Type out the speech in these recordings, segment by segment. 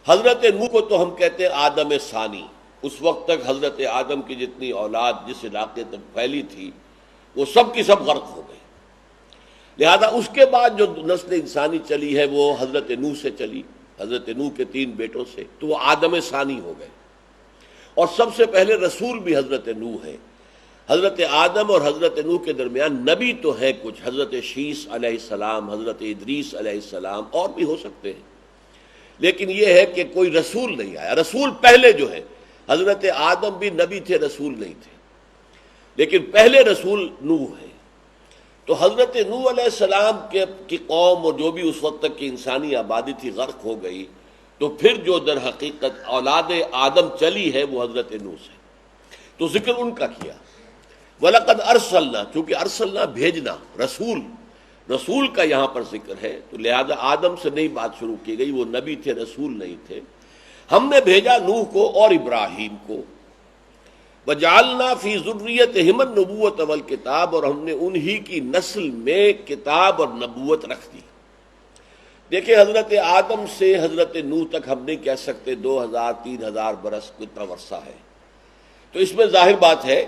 حضرت نوح کو تو ہم کہتے ہیں آدم ثانی. اس وقت تک حضرت آدم کی جتنی اولاد جس علاقے تک پھیلی تھی وہ سب کی سب غرق ہو گئی. لہذا اس کے بعد جو نسل انسانی چلی ہے وہ حضرت نوح سے چلی، حضرت نوح کے 3 بیٹوں سے، تو وہ آدم ثانی ہو گئے. اور سب سے پہلے رسول بھی حضرت نوح ہے. حضرت آدم اور حضرت نوح کے درمیان نبی تو ہے کچھ، حضرت شیس علیہ السلام، حضرت ادریس علیہ السلام، اور بھی ہو سکتے ہیں، لیکن یہ ہے کہ کوئی رسول نہیں آیا. رسول پہلے جو ہے، حضرت آدم بھی نبی تھے، رسول نہیں تھے، لیکن پہلے رسول نوح ہے. تو حضرت نوح علیہ السلام کی قوم اور جو بھی اس وقت تک کی انسانی آبادی تھی غرق ہو گئی. تو پھر جو در حقیقت اولاد آدم چلی ہے وہ حضرت نوح سے. تو ذکر ان کا کیا. وَلَقَدْ أَرْسَلْنَا، چونکہ ارسلنا بھیجنا، رسول کا یہاں پر ذکر ہے، تو لہذا آدم سے نہیں بات شروع کی گئی، وہ نبی تھے، رسول نہیں تھے. ہم نے بھیجا نوح کو اور ابراہیم کو. وَجَعَلْنَا فِي ذُرِّيَّتِهِمُ النُّبُوَّةَ وَالْكِتَابَ، اور ہم نے انہی کی نسل میں کتاب اور نبوت رکھ دی. دیکھیں حضرت آدم سے حضرت نوح تک ہم نہیں کہہ سکتے 2000-3000 برس کتنا عرصہ ہے. تو اس میں ظاہر بات ہے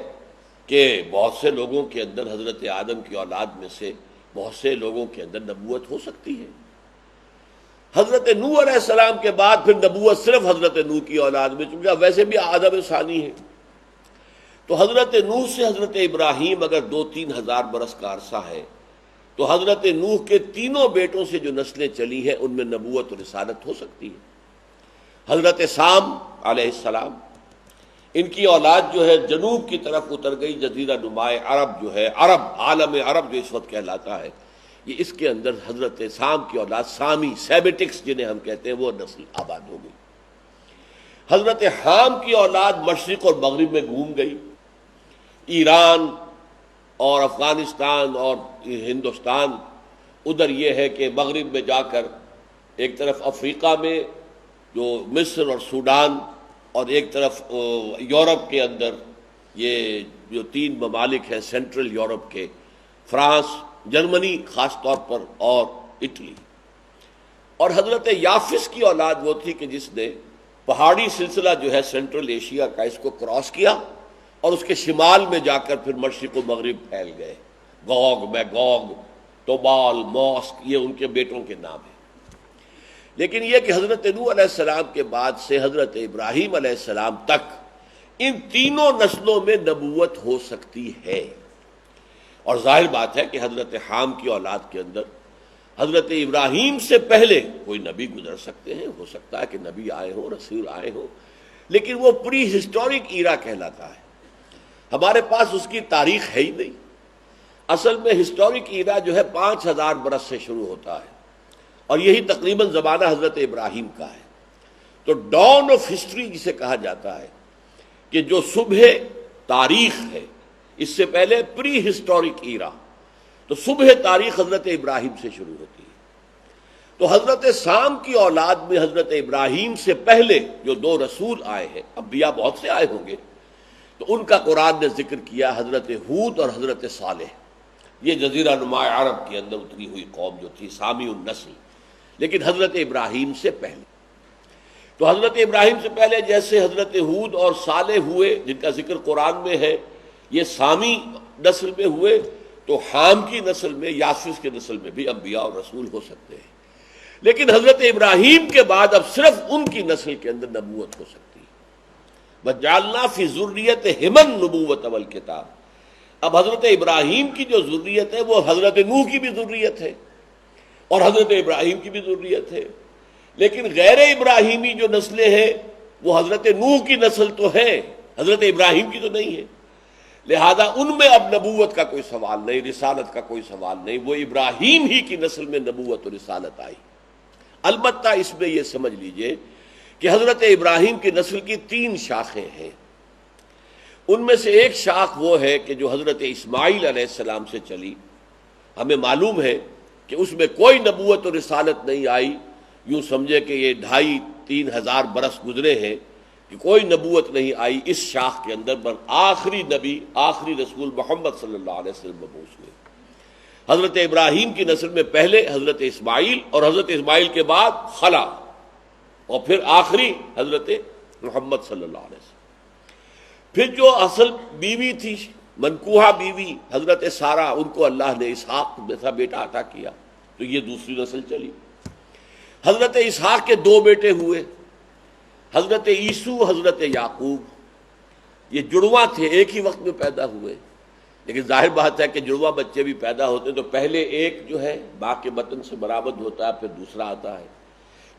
کہ بہت سے لوگوں کے اندر حضرت آدم کی اولاد میں سے بہت سے لوگوں کے اندر نبوت ہو سکتی ہے. حضرت نوح علیہ السلام کے بعد پھر نبوت صرف حضرت نوح کی اولاد میں، چونکہ ویسے بھی آدم ثانی ہے. تو حضرت نوح سے حضرت ابراہیم اگر 2-3 ہزار برس کا عرصہ ہے، تو حضرت نوح کے 3 بیٹوں سے جو نسلیں چلی ہیں ان میں نبوت اور رسالت ہو سکتی ہے. حضرت سام علیہ السلام، ان کی اولاد جو ہے جنوب کی طرف اتر گئی. جزیرہ نمائے عرب جو ہے، عرب، عالم عرب جو اس وقت کہلاتا ہے، یہ اس کے اندر حضرت سام کی اولاد، سامی، سیمیٹکس جنہیں ہم کہتے ہیں، وہ نسل آباد ہو گئی. حضرت حام کی اولاد مشرق اور مغرب میں گھوم گئی. ایران اور افغانستان اور ہندوستان، ادھر یہ ہے کہ مغرب میں جا کر ایک طرف افریقہ میں جو مصر اور سوڈان، اور ایک طرف یورپ کے اندر یہ جو 3 ممالک ہیں سینٹرل یورپ کے، فرانس، جرمنی خاص طور پر، اور اٹلی. اور حضرت یافس کی اولاد وہ تھی کہ جس نے پہاڑی سلسلہ جو ہے سینٹرل ایشیا کا، اس کو کراس کیا اور اس کے شمال میں جا کر پھر مشرق و مغرب پھیل گئے. گوگ، میگوگ، توبال، موسک، یہ ان کے بیٹوں کے نام ہیں. لیکن یہ کہ حضرت نوح علیہ السلام کے بعد سے حضرت ابراہیم علیہ السلام تک ان 3 نسلوں میں نبوت ہو سکتی ہے. اور ظاہر بات ہے کہ حضرت حام کی اولاد کے اندر حضرت ابراہیم سے پہلے کوئی نبی گزر سکتے ہیں، ہو سکتا ہے کہ نبی آئے ہوں، رسول آئے ہوں، لیکن وہ پری ہسٹورک ایرا کہلاتا ہے. ہمارے پاس اس کی تاریخ ہے ہی نہیں. اصل میں ہسٹورک ایرا جو ہے 5000 برس سے شروع ہوتا ہے، اور یہی تقریباً زمانہ حضرت ابراہیم کا ہے. تو ڈاون آف ہسٹری جسے کہا جاتا ہے، کہ جو صبح تاریخ ہے، اس سے پہلے پری ہسٹورک ایرا، تو صبح تاریخ حضرت ابراہیم سے شروع ہوتی ہے. تو حضرت سام کی اولاد میں حضرت ابراہیم سے پہلے جو 2 رسول آئے ہیں، انبیاء بہت سے آئے ہوں گے، تو ان کا قرآن نے ذکر کیا، حضرت ہود اور حضرت صالح. یہ جزیرہ نما عرب کے اندر اتری ہوئی قوم جو تھی، سامی النسل، لیکن حضرت ابراہیم سے پہلے. تو حضرت ابراہیم سے پہلے جیسے حضرت ہود اور صالح ہوئے جن کا ذکر قرآن میں ہے، یہ سامی نسل میں ہوئے، تو حام کی نسل میں، یافس کی نسل میں بھی انبیاء اور رسول ہو سکتے ہیں. لیکن حضرت ابراہیم کے بعد اب صرف ان کی نسل کے اندر نبوت ہو سکتی ہے. وَجَعَلْنَا فِي ذُرِّيَّتِهِمُ النُّبُوَّةَ وَالْكِتَابَ. اب حضرت ابراہیم کی جو ذریت ہے وہ حضرت نوح کی بھی ذریت ہے اور حضرت ابراہیم کی بھی ذریت ہے. لیکن غیر ابراہیمی جو نسلیں ہیں وہ حضرت نوح کی نسل تو ہے، حضرت ابراہیم کی تو نہیں ہے. لہذا ان میں اب نبوت کا کوئی سوال نہیں، رسالت کا کوئی سوال نہیں. وہ ابراہیم ہی کی نسل میں نبوت و رسالت آئی. البتہ اس میں یہ سمجھ لیجئے کہ حضرت ابراہیم کی نسل کی 3 شاخیں ہیں. ان میں سے ایک شاخ وہ ہے کہ جو حضرت اسماعیل علیہ السلام سے چلی. ہمیں معلوم ہے کہ اس میں کوئی نبوت و رسالت نہیں آئی. یوں سمجھے کہ یہ 2500-3 ہزار برس گزرے ہیں کہ کوئی نبوت نہیں آئی اس شاخ کے اندر، پر آخری نبی، آخری رسول محمد صلی اللہ علیہ وسلم مبعوث ہوئے. حضرت ابراہیم کی نسل میں پہلے حضرت اسماعیل، اور حضرت اسماعیل کے بعد خلا اور پھر آخری حضرت محمد صلی اللہ علیہ وسلم۔ پھر جو اصل بیوی تھی، منکوحہ بیوی حضرت سارہ، ان کو اللہ نے اسحاق جیسا بیٹا عطا کیا، تو یہ دوسری نسل چلی۔ حضرت اسحاق کے دو بیٹے ہوئے، حضرت عیسو، حضرت یعقوب۔ یہ جڑواں تھے، ایک ہی وقت میں پیدا ہوئے، لیکن ظاہر بات ہے کہ جڑواں بچے بھی پیدا ہوتے ہیں تو پہلے ایک جو ہے ماں کے بطن سے برآمد ہوتا ہے، پھر دوسرا آتا ہے۔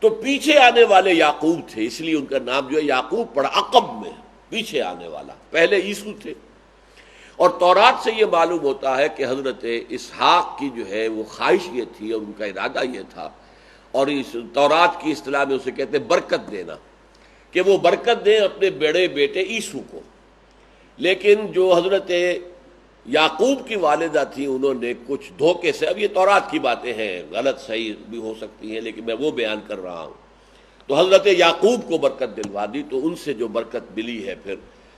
تو پیچھے آنے والے یعقوب تھے، اس لیے ان کا نام جو ہے یعقوب پڑا، عقب میں پیچھے آنے والا، پہلے عیسو تھے۔ اور تورات سے یہ معلوم ہوتا ہے کہ حضرت اسحاق کی جو ہے وہ خواہش یہ تھی اور ان کا ارادہ یہ تھا، اور اس تورات کی اصطلاح میں اسے کہتے ہیں برکت دینا، کہ وہ برکت دیں اپنے بڑے بیٹے عیسو کو۔ لیکن جو حضرت یعقوب کی والدہ تھی، انہوں نے کچھ دھوکے سے، اب یہ تورات کی باتیں ہیں، غلط صحیح بھی ہو سکتی ہیں، لیکن میں وہ بیان کر رہا ہوں، تو حضرت یعقوب کو برکت دلوا دی، تو ان سے جو برکت ملی ہے پھر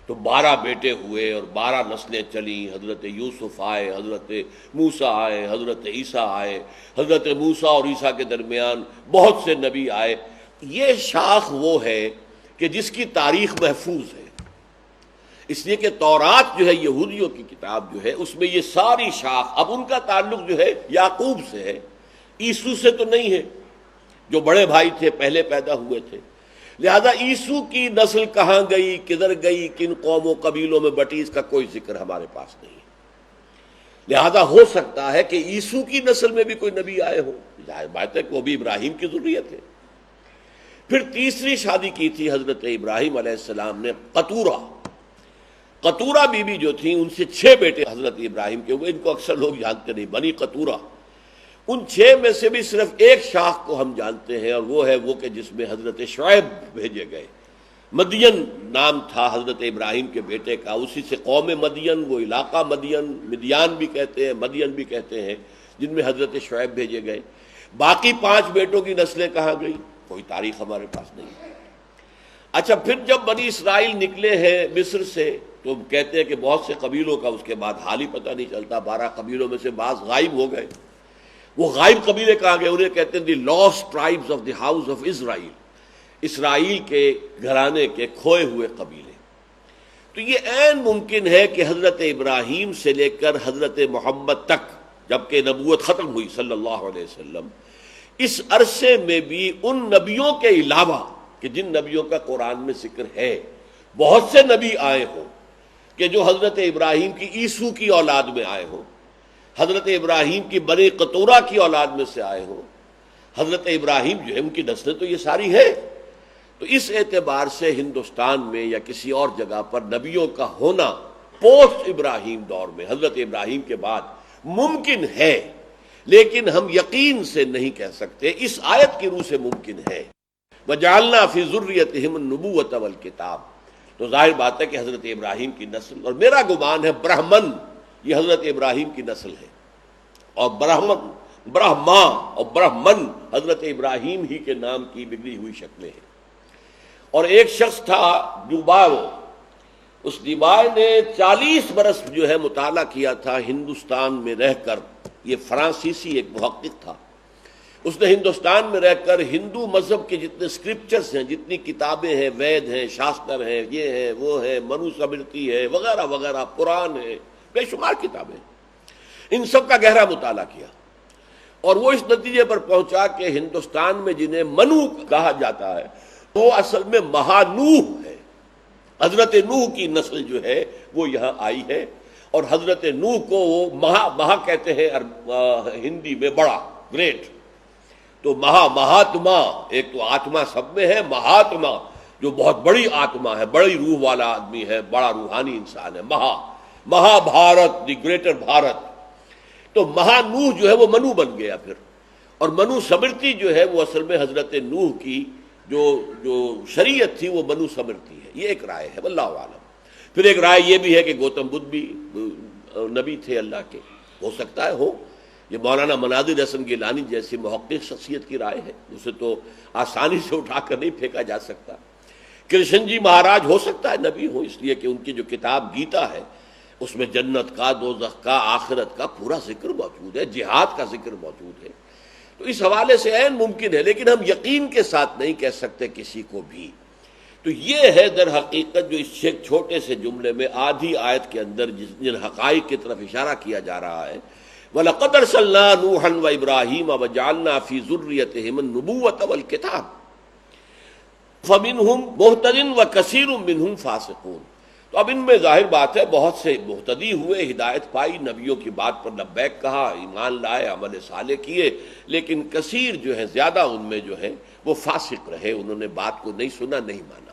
تو 12 بیٹے ہوئے اور 12 نسلیں چلیں۔ حضرت یوسف آئے، حضرت موسیٰ آئے، حضرت عیسیٰ آئے، حضرت موسیٰ اور عیسیٰ کے درمیان بہت سے نبی آئے۔ یہ شاخ وہ ہے کہ جس کی تاریخ محفوظ ہے، اس لیے کہ تورات جو ہے یہودیوں کی کتاب جو ہے، اس میں یہ ساری شاخ، اب ان کا تعلق جو ہے یعقوب سے ہے، عیسو سے تو نہیں ہے، جو بڑے بھائی تھے پہلے پیدا ہوئے تھے۔ لہذا عیسو کی نسل کہاں گئی، کدھر گئی، کن قوموں قبیلوں میں بٹی، اس کا کوئی ذکر ہمارے پاس نہیں ہے۔ لہذا ہو سکتا ہے کہ عیسو کی نسل میں بھی کوئی نبی آئے ہو، ظاہر بات ہے کہ وہ بھی ابراہیم کی ذریت ہے۔ پھر تیسری شادی کی تھی حضرت ابراہیم علیہ السلام نے قطورہ۔ قطورہ بیوی جو تھی، ان سے 6 بیٹے حضرت ابراہیم کے ہوئے، ان کو اکثر لوگ جانتے نہیں، بنی قطورہ۔ ان 6 میں سے بھی صرف ایک شاخ کو ہم جانتے ہیں، اور وہ ہے وہ کہ جس میں حضرت شعیب بھیجے گئے۔ مدین نام تھا حضرت ابراہیم کے بیٹے کا، اسی سے قوم مدین، وہ علاقہ مدین، مدیان بھی کہتے ہیں، مدین بھی کہتے ہیں، جن میں حضرت شعیب بھیجے گئے۔ باقی 5 بیٹوں کی نسلیں کہاں گئی، کوئی تاریخ ہمارے پاس نہیں۔ اچھا، پھر جب بنی اسرائیل نکلے ہیں مصر سے، تو کہتے ہیں کہ بہت سے قبیلوں کا اس کے بعد حال ہی پتہ نہیں چلتا، 12 قبیلوں میں سے بعض غائب ہو گئے۔ وہ غائب قبیلے کہاں گئے، انہیں کہتے ہیں the last tribes of the house of Israel, Israel کے گھرانے کے کھوئے ہوئے قبیلے۔ تو یہ عین ممکن ہے کہ حضرت ابراہیم سے لے کر حضرت محمد تک، جبکہ نبوت ختم ہوئی صلی اللہ علیہ وسلم، اس عرصے میں بھی ان نبیوں کے علاوہ کہ جن نبیوں کا قرآن میں ذکر ہے، بہت سے نبی آئے ہوں کہ جو حضرت ابراہیم کی عیسو کی اولاد میں آئے ہوں، حضرت ابراہیم کی بنی قطورہ کی اولاد میں سے آئے ہوں۔ حضرت ابراہیم جو ہے ان کی نسلیں تو یہ ساری ہے۔ تو اس اعتبار سے ہندوستان میں یا کسی اور جگہ پر نبیوں کا ہونا پوسٹ ابراہیم دور میں، حضرت ابراہیم کے بعد ممکن ہے، لیکن ہم یقین سے نہیں کہہ سکتے۔ اس آیت کی روح سے ممکن ہے، وَجَعَلْنَا فِي ذُرِّيَّتِهِمُ النُّبُوَّةَ وَالْكِتَابَ۔ تو ظاہر بات ہے کہ حضرت ابراہیم کی نسل، اور میرا گمان ہے برہمن یہ حضرت ابراہیم کی نسل ہے، اور برہما اور برہمن حضرت ابراہیم ہی کے نام کی بگڑی ہوئی شکلیں ہیں۔ اور ایک شخص تھا ڈوباو، اس ڈیبائے نے 40 برس جو ہے مطالعہ کیا تھا ہندوستان میں رہ کر۔ یہ فرانسیسی ایک محقق تھا، اس نے ہندوستان میں رہ کر ہندو مذہب کے جتنے اسکرپچرز ہیں، جتنی کتابیں ہیں، وید ہیں، شاستر ہیں، یہ ہے وہ ہے، منو سمرتی ہے، وغیرہ وغیرہ، قرآن ہے، بے شمار کتابیں، ان سب کا گہرا مطالعہ کیا، اور وہ اس نتیجے پر پہنچا کہ ہندوستان میں جنہیں منو کہا جاتا ہے وہ اصل میں مہانوح ہے۔ حضرت نوح کی نسل جو ہے وہ یہاں آئی ہے، اور حضرت نوح کو وہ مہا کہتے ہیں ہندی میں بڑا، گریٹ۔ تو مہاتما، ایک تو آتما سب میں ہے، مہاتما جو بہت بڑی آتما ہے، بڑی روح والا آدمی ہے، بڑا روحانی انسان ہے، مہا بھارت، دی گریٹر بھارت۔ تو مہانوح جو ہے وہ منو بن گیا پھر، اور منو سمرتی جو ہے وہ اصل میں حضرت نوح کی جو شریعت تھی وہ منو سمرتی ہے۔ یہ ایک رائے ہے، واللہ عالم۔ پھر ایک رائے یہ بھی ہے کہ گوتم بدھ بھی نبی تھے اللہ کے، ہو سکتا ہے ہو۔ یہ مولانا مناظر حسن گیلانی جیسی محقق شخصیت کی رائے ہے، اسے تو آسانی سے اٹھا کر نہیں پھینکا جا سکتا۔ کرشن جی مہاراج ہو سکتا ہے نبی ہو، اس لیے کہ ان کی جو کتاب گیتا ہے اس میں جنت کا، دوزخ کا، آخرت کا پورا ذکر موجود ہے، جہاد کا ذکر موجود ہے۔ تو اس حوالے سے عین ممکن ہے، لیکن ہم یقین کے ساتھ نہیں کہہ سکتے کسی کو بھی۔ تو یہ ہے در حقیقت جو اس ایک چھوٹے سے جملے میں آدھی آیت کے اندر جن حقائق کی طرف اشارہ کیا جا رہا ہے، وَلَقَدْ أَرْسَلْنَا نُوحًا وَإِبْرَاهِيمَ وَجَعَلْنَا فِي ذُرِّيَّتِهِمُ النُّبُوَّةَ وَالْكِتَابَ فَمِنْهُمْ مُهْتَدٍ وَكَثِيرٌ مِّنْهُمْ فَاسِقُونَ۔ تو اب ان میں ظاہر بات ہے بہت سے مہتدی ہوئے، ہدایت پائی، نبیوں کی بات پر لبیک کہا، ایمان لائے، عمل صالح کیے، لیکن کثیر جو ہے، زیادہ ان میں جو ہے وہ فاسق رہے، انہوں نے بات کو نہیں سنا، نہیں مانا۔